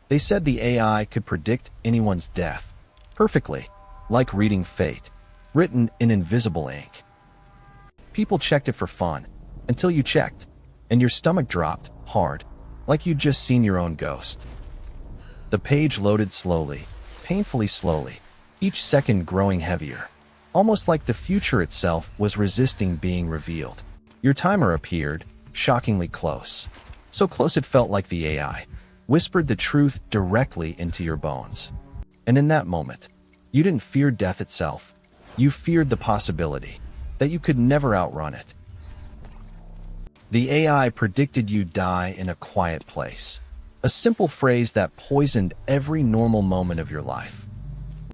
They said the AI could predict anyone's death perfectly, like reading fate, written in invisible ink. People checked it for fun, until you checked, and your stomach dropped hard, like you'd just seen your own ghost. The page loaded slowly, painfully slowly, each second growing heavier, almost like the future itself was resisting being revealed. Your timer appeared, shockingly close. So close it felt like the AI whispered the truth directly into your bones. And in that moment, you didn't fear death itself. You feared the possibility that you could never outrun it. The AI predicted you'd die in a quiet place. A simple phrase that poisoned every normal moment of your life.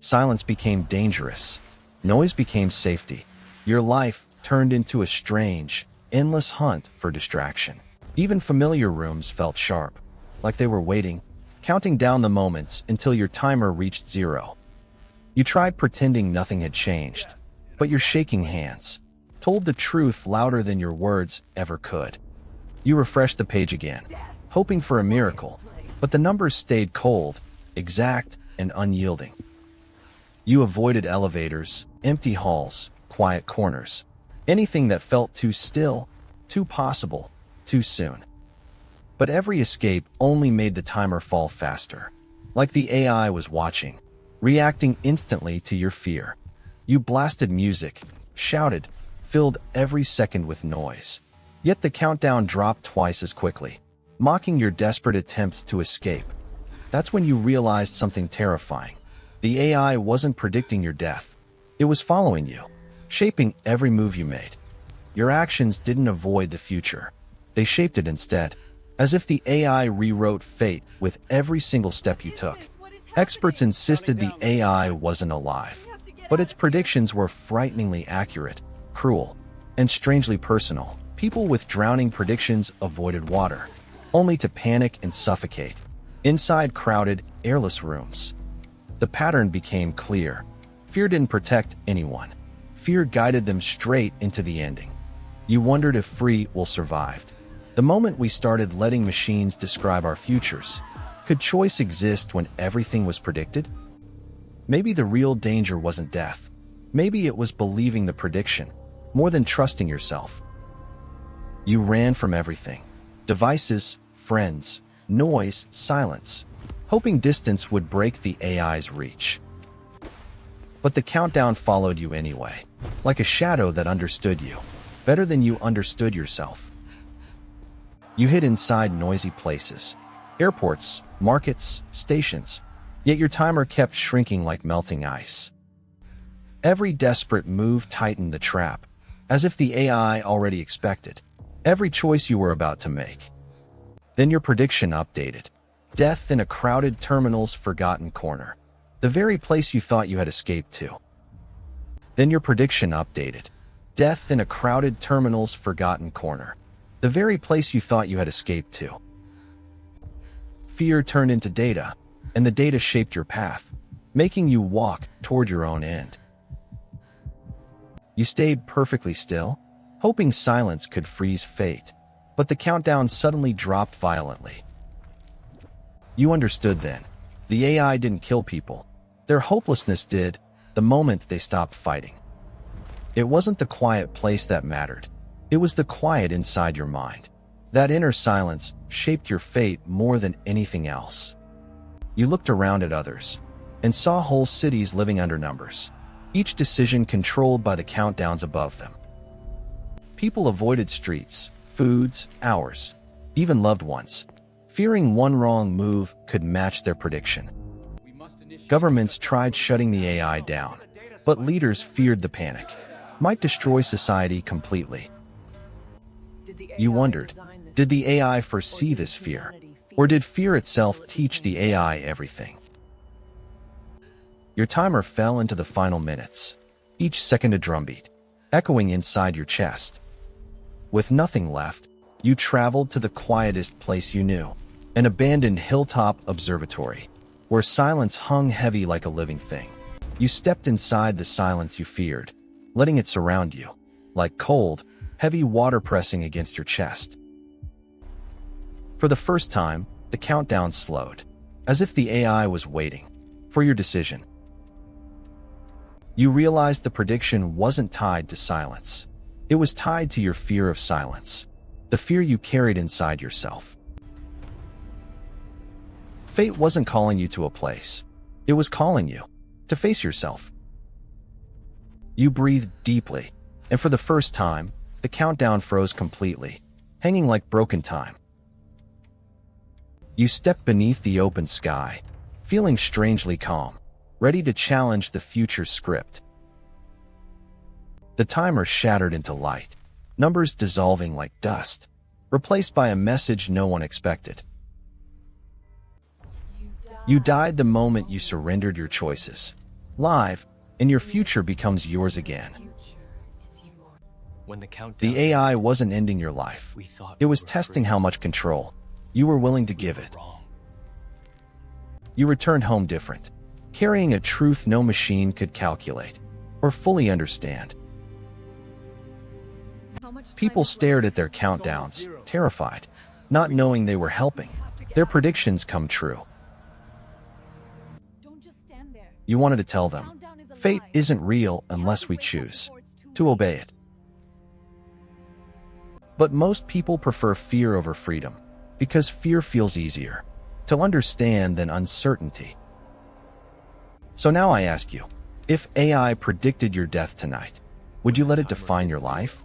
Silence became dangerous. Noise became safety. Your life turned into a strange, endless hunt for distraction. Even familiar rooms felt sharp, like they were waiting, counting down the moments until your timer reached 0. You tried pretending nothing had changed, but your shaking hands told the truth louder than your words ever could. You refreshed the page again, hoping for a miracle, but the numbers stayed cold, exact, and unyielding. You avoided elevators, empty halls, quiet corners, anything that felt too still, too possible, too soon. But every escape only made the timer fall faster, like the AI was watching, reacting instantly to your fear. You blasted music, shouted, filled every second with noise. Yet the countdown dropped twice as quickly, mocking your desperate attempts to escape. That's when you realized something terrifying. The AI wasn't predicting your death. It was following you, shaping every move you made. Your actions didn't avoid the future. They shaped it instead, as if the AI rewrote fate with every single step you took. Experts insisted the AI wasn't alive, but its predictions were frighteningly accurate, cruel, and strangely personal. People with drowning predictions avoided water, only to panic and suffocate, inside crowded, airless rooms. The pattern became clear. Fear didn't protect anyone. Fear guided them straight into the ending. You wondered if free will survived. The moment we started letting machines describe our futures, could choice exist when everything was predicted? Maybe the real danger wasn't death. Maybe it was believing the prediction, more than trusting yourself. You ran from everything. Devices, friends, noise, silence, hoping distance would break the AI's reach. But the countdown followed you anyway, like a shadow that understood you, better than you understood yourself. You hid inside noisy places, airports, markets, stations, yet your timer kept shrinking like melting ice. Every desperate move tightened the trap, as if the AI already expected every choice you were about to make. Then your prediction updated. Death in a crowded terminal's forgotten corner, the very place you thought you had escaped to. Then your prediction updated. Death in a crowded terminal's forgotten corner, the very place you thought you had escaped to. Fear turned into data, and the data shaped your path, making you walk toward your own end. You stayed perfectly still, hoping silence could freeze fate, but the countdown suddenly dropped violently. You understood then. The AI didn't kill people. Their hopelessness did, the moment they stopped fighting. It wasn't the quiet place that mattered. It was the quiet inside your mind. That inner silence shaped your fate more than anything else. You looked around at others and saw whole cities living under numbers, each decision controlled by the countdowns above them. People avoided streets, foods, hours, even loved ones, fearing one wrong move could match their prediction. Governments tried shutting the AI down, but leaders feared the panic might destroy society completely. You wondered, did the AI foresee this fear, or did fear itself teach the AI everything? Your timer fell into the final minutes, each second a drumbeat, echoing inside your chest. With nothing left, you traveled to the quietest place you knew, an abandoned hilltop observatory, where silence hung heavy like a living thing. You stepped inside the silence you feared, letting it surround you, like cold, heavy water pressing against your chest. For the first time, the countdown slowed. as if the AI was waiting for your decision. You realized the prediction wasn't tied to silence. It was tied to your fear of silence, the fear you carried inside yourself. Fate wasn't calling you to a place. It was calling you to face yourself. You breathed deeply, and for the first time, the countdown froze completely, hanging like broken time. You stepped beneath the open sky, feeling strangely calm, ready to challenge the future script. The timer shattered into light, numbers dissolving like dust, replaced by a message no one expected. You died the moment you surrendered your choices. Live, and your future becomes yours again. The AI wasn't ending your life. It was testing how much control you were willing to give it. You returned home different, carrying a truth no machine could calculate or fully understand. People stared at their countdowns, terrified, not knowing they were helping their predictions come true. You wanted to tell them, fate isn't real unless we choose to obey it. But most people prefer fear over freedom, because fear feels easier to understand than uncertainty. So now I ask you, if AI predicted your death tonight, would you let it define your life?